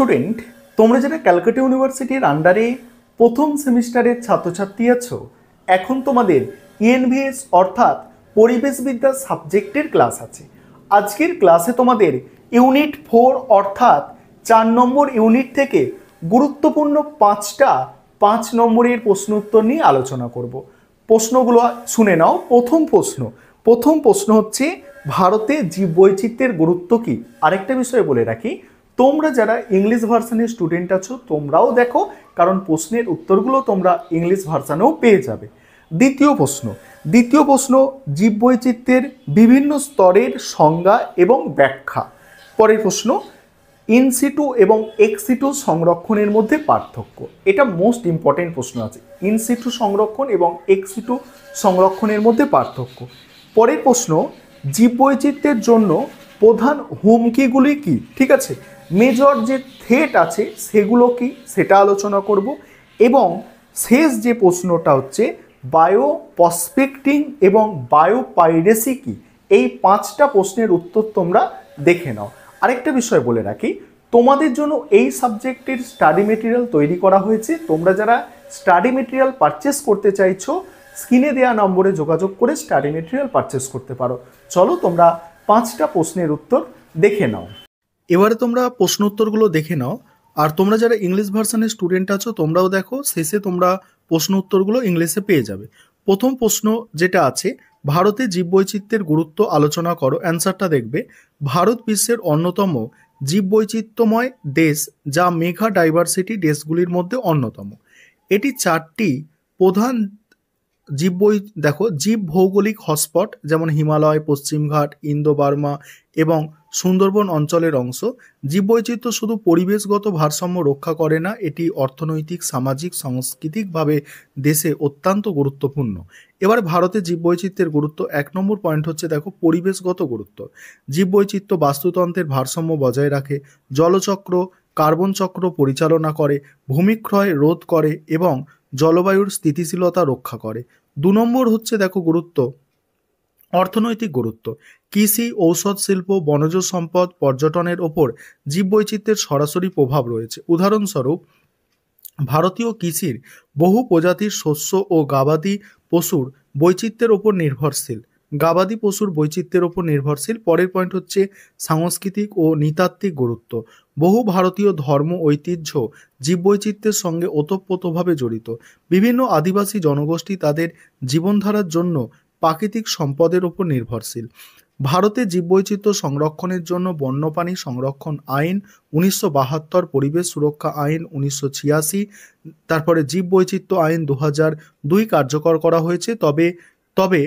Student, তোমরা যারা ক্যালকাটা ইউনিভার্সিটির আন্ডারে প্রথম সেমিস্টারের ছাত্রছাত্রী আছো, এখন তোমাদের ইএনভিএস অর্থাৎ পরিবেশবিদ্যা সাবজেক্টের ক্লাস আছে। আজকের ক্লাসে তোমাদের ইউনিট 4 অর্থাৎ 4 নম্বর ইউনিট থেকে গুরুত্বপূর্ণ 5 নম্বরের প্রশ্ন উত্তর নিয়ে আলোচনা করব। প্রশ্নগুলো শুনে নাও। প্রথম প্রশ্ন হচ্ছে, ভারতে জীববৈচিত্র্যের গুরুত্ব কি? আরেকটা বিষয় বলে রাখি, তোমরা যারা ইংলিশ ভার্সনের স্টুডেন্ট আছো তোমরাও দেখো, কারণ প্রশ্নের উত্তরগুলো তোমরা ইংলিশ ভার্সনেও পেয়ে যাবে। দ্বিতীয় প্রশ্ন জীববৈচিত্র্যের বিভিন্ন স্তরের সংজ্ঞা এবং ব্যাখ্যা। পরের প্রশ্ন, ইনসিটু এবং এক্সিটু সংরক্ষণের মধ্যে পার্থক্য। এটা মোস্ট ইম্পর্টেন্ট প্রশ্ন আছে, ইনসিটু সংরক্ষণ এবং এক্সিটু সংরক্ষণের মধ্যে পার্থক্য। পরের প্রশ্ন, জীববৈচিত্র্যের জন্য প্রধান হুমকিগুলি কি? ঠিক আছে, মেজর যে থ্রেট আছে সেগুলো কি সেটা আলোচনা করব। এবং শেষ যে প্রশ্নটা হচ্ছে বায়ো প্রসপেক্টিং এবং বায়োপাইরেসি কি। এই 5টা প্রশ্নের উত্তর তোমরা দেখে নাও। আরেকটা বিষয় বলে রাখি, তোমাদের জন্য এই সাবজেক্টের স্টাডি মেটেরিয়াল তৈরি করা হয়েছে। তোমরা যারা স্টাডি মেটেরিয়াল পারচেস করতে চাইছো, স্ক্রিনে দেওয়া নম্বরে যোগাযোগ করে স্টাডি মেটেরিয়াল পারচেস করতে পারো। চলো তোমরা 5টা প্রশ্নের উত্তর দেখে নাও। এবারে তোমরা প্রশ্ন উত্তরগুলো দেখে নাও। আর তোমরা যারা ইংলিশ ভার্সনের স্টুডেন্ট আছো তোমরাও দেখো, শেষে তোমরা প্রশ্ন উত্তরগুলো ইংলিশে পেয়ে যাবে। প্রথম প্রশ্ন যেটা আছে, ভারতে জীববৈচিত্র্যের গুরুত্ব আলোচনা করো। অ্যান্সারটা দেখবে, ভারত বিশ্বের অন্যতম জীববৈচিত্র্যময় দেশ, যা মেগা ডাইভার্সিটি দেশগুলির মধ্যে অন্যতম। এটি 4টি প্রধান জীব ভৌগোলিক হটস্পট যেমন হিমালয়, পশ্চিমঘাট, ইন্দো বার্মা এবং সুন্দরবন অঞ্চলের অংশ। জীববৈচিত্র্য শুধু পরিবেশগত ভারসাম্য রক্ষা করে না, এটি অর্থনৈতিক, সামাজিক, সাংস্কৃতিকভাবে দেশে অত্যন্ত গুরুত্বপূর্ণ। এবার ভারতের জীববৈচিত্র্যের গুরুত্ব 1 নম্বর পয়েন্ট হচ্ছে, দেখো, পরিবেশগত গুরুত্ব। জীববৈচিত্র্য বাস্তুতন্ত্রের ভারসাম্য বজায় রাখে, জলচক্র, কার্বন চক্র পরিচালনা করে, ভূমিক্ষয় রোধ করে এবং জলবায়ুর স্থিতিশীলতা রক্ষা করে। 2 নম্বর হচ্ছে, দেখো, গুরুত্ব, অর্থনৈতিক গুরুত্ব। কৃষি, ঔষধ শিল্প, বনজ সম্পদ, পর্যটনের ওপর জীববৈচিত্র্যের সরাসরি প্রভাব রয়েছে। উদাহরণস্বরূপ, ভারতীয় কৃষির বহু প্রজাতির শস্য ও গবাদি পশুর বৈচিত্র্যের ওপর নির্ভরশীল। পরের পয়েন্ট হচ্ছে সাংস্কৃতিক ও নৃতাত্ত্বিক গুরুত্ব। বহু ভারতীয় ধর্ম ঐতিহ্য জীববৈচিত্র্যের সঙ্গে ওতপ্রোতভাবে জড়িত। বিভিন্ন আদিবাসী জনগোষ্ঠী তাদের জীবনধারার জন্য প্রাকৃতিক সম্পদের ওপর নির্ভরশীল। ভারতের জীববৈচিত্র্য সংরক্ষণের জন্য বন্যপ্রাণী সংরক্ষণ আইন 1972, পরিবেশ সুরক্ষা আইন 1986, তারপরে জীববৈচিত্র্য আইন 2002 কার্যকর করা হয়েছে। তবে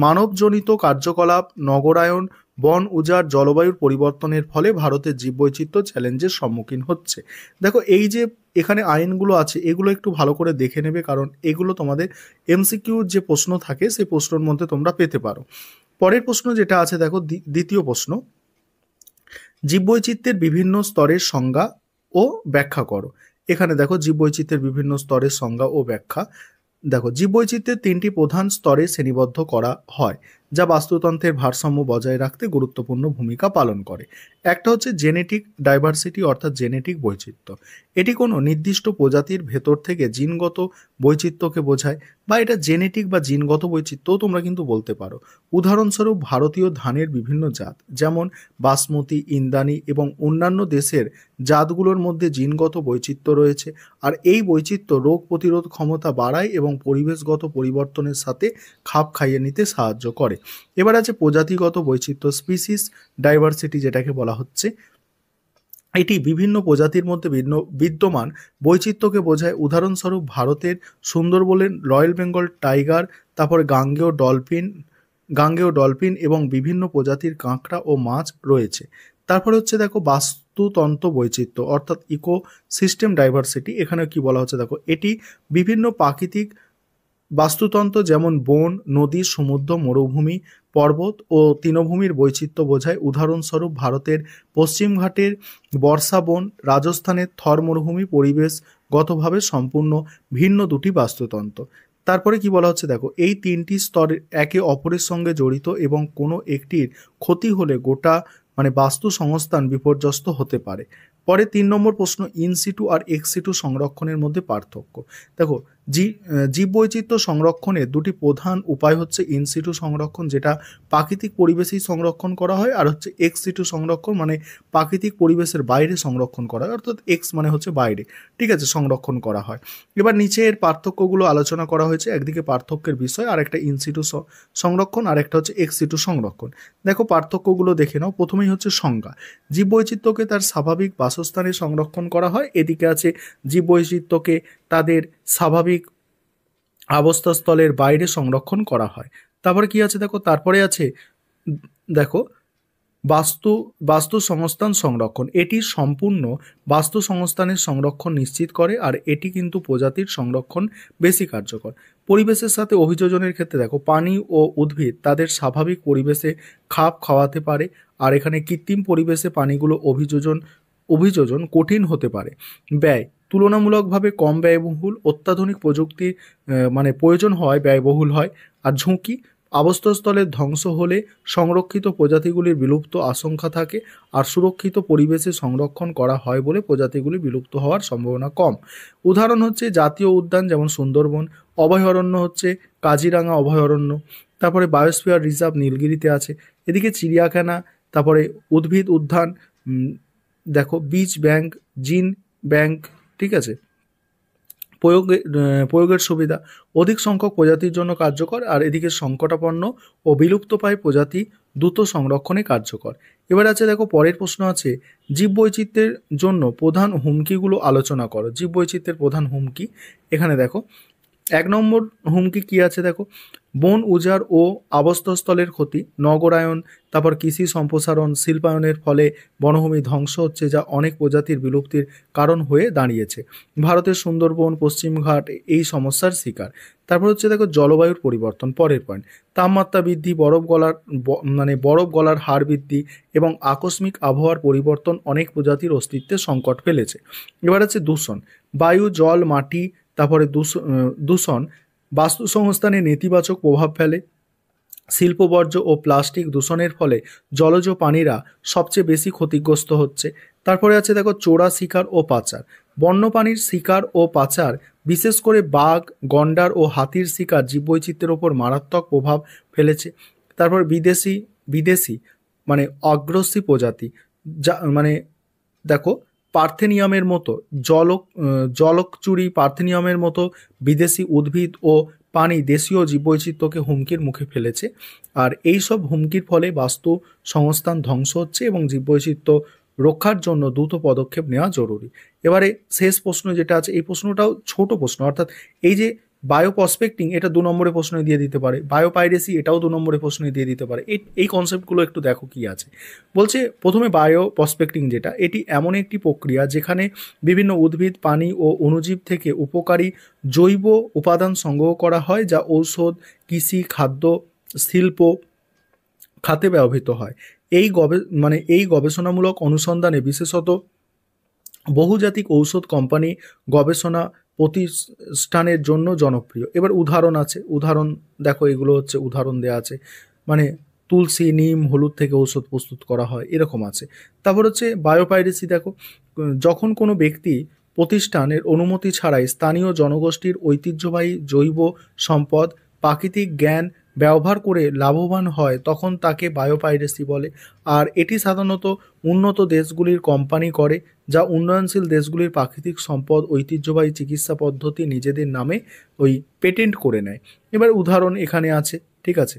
মানবজনিত কার্যকলাপ, নগরায়ন, বন উজাড়, জলবায়ুর পরিবর্তনের ফলে ভারতের জীববৈচিত্র্য চ্যালেঞ্জের সম্মুখীন হচ্ছে। দেখো, এই যে এখানে আইনগুলো আছে এগুলো একটু ভালো করে দেখে নেবে, কারণ এগুলো তোমাদের এমসিকিউর যে প্রশ্ন থাকে সেই প্রশ্নের মধ্যে তোমরা পেতে পারো। পরের প্রশ্ন যেটা আছে, দেখো, দ্বিতীয় প্রশ্ন, জীববৈচিত্র্যের বিভিন্ন স্তরের সংজ্ঞা ও ব্যাখ্যা করো। এখানে দেখো জীববৈচিত্র্যের বিভিন্ন স্তরের সংজ্ঞা ও ব্যাখ্যা। দেখো, জীববৈচিত্র্যের 3টি প্রধান স্তরে শ্রেণীবদ্ধ করা হয়, যা বাস্তুতন্ত্রের ভারসাম্য বজায় রাখতে গুরুত্বপূর্ণ ভূমিকা পালন করে। একটা হচ্ছে জেনেটিক ডাইভার্সিটি অর্থাৎ জেনেটিক বৈচিত্র্য। এটি কোনো নির্দিষ্ট প্রজাতির ভেতর থেকে জিনগত বৈচিত্র্যকে বোঝায়, বা এটা জেনেটিক বা জিনগত বৈচিত্র্যও তোমরা কিন্তু বলতে পারো। উদাহরণস্বরূপ, ভারতীয় ধানের বিভিন্ন জাত যেমন বাসমতি, ইন্দ্রাণী এবং অন্যান্য দেশের জাতগুলোর মধ্যে জিনগত বৈচিত্র্য রয়েছে, আর এই বৈচিত্র্য রোগ প্রতিরোধ ক্ষমতা বাড়ায় এবং পরিবেশগত পরিবর্তনের সাথে খাপ খাইয়ে নিতে সাহায্য করে। এবার আছে প্রজাতিগত বৈচিত্র্য, স্পিসিস ডাইভার্সিটি যেটাকে বলা হচ্ছে। এটি বিভিন্ন প্রজাতির মধ্যে বিদ্যমান বৈচিত্র্যকে বোঝায়। উদাহরণস্বরূপ, ভারতের সুন্দরবনের রয়্যাল বেঙ্গল টাইগার, তারপরে গাঙ্গেয় ডলফিন এবং বিভিন্ন প্রজাতির কাঁকড়া ও মাছ রয়েছে। তারপরে হচ্ছে, দেখো, বাস্তুতন্ত্র বৈচিত্র্য অর্থাৎ ইকোসিস্টেম ডাইভার্সিটি। এখানে কি বলা হচ্ছে, দেখো, এটি বিভিন্ন প্রাকৃতিক বাস্তুতন্ত্র যেমন বন, নদী, সমুদ্র, মরুভূমি, পর্বত ও তৃণভূমির বৈচিত্র্য বোঝায়। উদাহরণস্বরূপ, ভারতের পশ্চিমঘাটের বর্ষা বন, রাজস্থানের থর মরুভূমি পরিবেশগতভাবে সম্পূর্ণ ভিন্ন দুটি বাস্তুতন্ত্র। তারপরে কি বলা হচ্ছে, দেখো, এই 3টি স্তর একে অপরের সঙ্গে জড়িত এবং কোনো একটির ক্ষতি হলে গোটা বাস্তু সংস্থান বিপর্যস্ত হতে পারে। পরে 3 নম্বর প্রশ্ন, ইনসিটু আর এক্সিটু সংরক্ষণের মধ্যে পার্থক্য। দেখো, জীববৈচিত্র্য সংরক্ষণের দুটি প্রধান উপায় হচ্ছে ইনসিটু সংরক্ষণ, যেটা প্রাকৃতিক পরিবেশেই সংরক্ষণ করা হয়, আর হচ্ছে এক্সিটু সংরক্ষণ, মানে প্রাকৃতিক পরিবেশের বাইরে সংরক্ষণ করা হয়, অর্থাৎ এক্স মানে হচ্ছে বাইরে, ঠিক আছে, সংরক্ষণ করা হয়। এবার নিচে এর পার্থক্যগুলো আলোচনা করা হয়েছে, একদিকে পার্থক্যের বিষয়, আর একটা ইনসিটু সংরক্ষণ, আর একটা হচ্ছে এক্সিটু সংরক্ষণ। দেখো পার্থক্যগুলো দেখে নাও। প্রথমেই হচ্ছে সংজ্ঞা। জীববৈচিত্র্যকে তার স্বাভাবিক বাসস্থানে সংরক্ষণ করা হয়, এদিকে আছে জীববৈচিত্র্যকে তাদের স্বাভাবিক আবাসস্থলের বাইরে সংরক্ষণ করা হয়। তারপরে কি আছে দেখো, তারপরে আছে দেখো বাস্তু সংস্থান সংরক্ষণ। এটি সম্পূর্ণ বাস্তু সংস্থানের সংরক্ষণ নিশ্চিত করে, আর এটি কিন্তু প্রজাতির সংরক্ষণ বেশি কার্যকর। পরিবেশের সাথে অভিযোজনের ক্ষেত্রে দেখো, পানি ও উদ্ভিদ তাদের স্বাভাবিক পরিবেশে খাপ খাওয়াতে পারে, আর এখানে কৃত্রিম পরিবেশে পানিগুলো অভিযোজন কঠিন হতে পারে। ব্যয় তুলনামূলকভাবে কম ব্যয়বহুল, অত্যাধুনিক প্রযুক্তি মানে প্রয়োজন হয় ব্যয়বহুল হয়। আর ঝুঁকি, আবাসস্থলের ধ্বংস হলে সংরক্ষিত প্রজাতিগুলির বিলুপ্ত আশঙ্কা থাকে, আর সুরক্ষিত পরিবেশে সংরক্ষণ করা হয় বলে প্রজাতিগুলি বিলুপ্ত হওয়ার সম্ভাবনা কম। উদাহরণ হচ্ছে জাতীয় উদ্যান যেমন সুন্দরবন, অভয়ারণ্য হচ্ছে কাজিরাঙা অভয়ারণ্য, তারপরে বায়োস্ফিয়ার রিজার্ভ নীলগিরিতে আছে, এদিকে চিড়িয়াখানা, তারপরে উদ্ভিদ উদ্যান, দেখো বীজ ব্যাংক, জিন ব্যাংক, ঠিক আছে। প্রয়োগের সুবিধা, অধিক সংখ্যক প্রজাতির জন্য কার্যকর, আর এদিকে সংকটাপন্ন ও বিলুপ্তপ্রায় প্রজাতি দ্রুত সংরক্ষণে কার্যকর। এবার আছে দেখো, পরের প্রশ্ন আছে, জীববৈচিত্র্যের জন্য প্রধান হুমকিগুলো আলোচনা করো। জীববৈচিত্র্যের প্রধান হুমকি, এখানে দেখো 1 নম্বর হুমকি কি আছে দেখো, বন উজাড় ও আবাসস্থলের ক্ষতি, নগরায়ন, তারপর কৃষি সম্প্রসারণ, শিল্পায়নের ফলে বনভূমি ধ্বংস হচ্ছে, যা অনেক প্রজাতির বিলুপ্তির কারণ হয়ে দাঁড়িয়েছে। ভারতের সুন্দরবন, পশ্চিমঘাট এই সমস্যার শিকার। তারপর হচ্ছে দেখো জলবায়ুর পরিবর্তন, পরের পয়েন্ট, তাপমাত্রা বৃদ্ধি, বরফ গলার হার বৃদ্ধি এবং আকস্মিক আবহাওয়ার পরিবর্তন অনেক প্রজাতির অস্তিত্বে সংকট ফেলেছে। এবার আছে দূষণ, বায়ু, জল, মাটি, তারপরে দূষণ বাস্তু সংস্থানে নেতিবাচক প্রভাব ফেলে। শিল্প বর্জ্য ও প্লাস্টিক দূষণের ফলে জলজ প্রাণীরা সবচেয়ে বেশি ক্ষতিগ্রস্ত হচ্ছে। তারপরে আছে দেখো চোরা শিকার ও পাচার, বন্যপ্রাণীর শিকার ও পাচার, বিশেষ করে বাঘ, গন্ডার ও হাতির শিকার জীববৈচিত্র্যের ওপর মারাত্মক প্রভাব ফেলেছে। তারপর বিদেশি মানে অগ্রসী প্রজাতি, যা মানে দেখো পার্থেনিয়ামের মতো জলকচুরি, পার্থেনিয়ামের মতো বিদেশি উদ্ভিদ ও প্রাণী দেশীয় জীববৈচিত্র্যকে হুমকির মুখে ফেলেছে। আর এই সব হুমকির ফলে বাস্তু সংস্থান ধ্বংস হচ্ছে এবং জীববৈচিত্র্য রক্ষার জন্য দ্রুত পদক্ষেপ নেওয়া জরুরি। এবারে শেষ প্রশ্ন যেটা আছে, এই প্রশ্নটাও ছোট প্রশ্ন, অর্থাৎ এই যে বায়ো প্রসপেক্টিং, এটা 2 নম্বরে প্রশ্নে দিয়ে দিতে পারে, বায়োপাইরেসি এটাও 2 নম্বরে প্রশ্নে দিয়ে দিতে পারে। এই কনসেপ্টগুলো একটু দেখো কি আছে। বলছে প্রথমে বায়ো প্রসপেক্টিং, যেটা এটি এমন একটি প্রক্রিয়া যেখানে বিভিন্ন উদ্ভিদ, প্রাণী ও অণুজীব থেকে উপকারী জৈব উপাদান সংগ্রহ করা হয়, যা ঔষধ, কৃষি, খাদ্য, শিল্প খাতে ব্যবহৃত হয়। এই গবেষণামূলক অনুসন্ধানে বিশেষত বহুজাতিক ঔষধ কোম্পানি গবেষণা প্রতিষ্ঠানের জন্য জনপ্রিয়। এবার উদাহরণ আছে, উদাহরণ দেখো, এগুলো হচ্ছে উদাহরণ দেওয়া আছে, মানে তুলসী, নিম, হলুদ থেকে ঔষধ প্রস্তুত করা হয়, এরকম আছে। তারপর হচ্ছে বায়োপাইরেসি, দেখো যখন কোনো ব্যক্তি প্রতিষ্ঠানের অনুমতি ছাড়াই স্থানীয় জনগোষ্ঠীর ঐতিহ্যবাহী জৈব সম্পদ, প্রাকৃতিক জ্ঞান ব্যবহার করে লাভবান হয়, তখন তাকে বায়োপাইরেসি বলে। আর এটি সাধারণত উন্নত দেশগুলির কোম্পানি করে, যা উন্নয়নশীল দেশগুলির প্রাকৃতিক সম্পদ, ঐতিহ্যবাহী চিকিৎসা পদ্ধতি নিজেদের নামে পেটেন্ট করে নেয়। এবার উদাহরণ এখানে আছে, ঠিক আছে,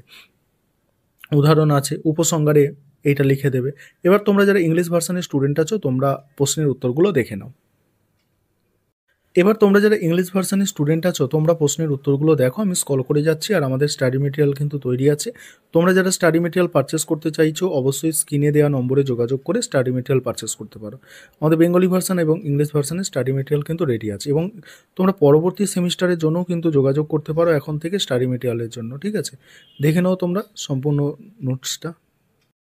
উদাহরণ আছে, উপসংহারে এইটা লিখে দেবে। এবার তোমরা যারা ইংলিশ ভার্সনের স্টুডেন্ট আছো, তোমরা প্রশ্নের উত্তরগুলো দেখে নাও। এবার তোমরা যারা ইংলিশ ভার্সনের স্টুডেন্ট আছো, তোমরা প্রশ্নের উত্তরগুলো দেখো, আমি স্ক্রল করে যাচ্ছি, আর আমাদের স্টাডি মেটেরিয়াল কিন্তু তৈরি আছে। তোমরা যারা স্টাডি মেটেরিয়াল পারচেস করতে চাইছো, অবশ্যই স্ক্রিনে দেওয়া নম্বরে যোগাযোগ করে স্টাডি মেটেরিয়াল পারচেস করতে পারো। আমাদের বেঙ্গলি ভার্সন এবং ইংলিশ ভার্সনের স্টাডি মেটেরিয়াল কিন্তু রেডি আছে, এবং তোমরা পরবর্তী সেমিস্টারের জন্যও কিন্তু যোগাযোগ করতে পারো এখন থেকে স্টাডি মেটেরিয়ালের জন্য, ঠিক আছে। দেখে নাও তোমরা সম্পূর্ণ নোটসটা।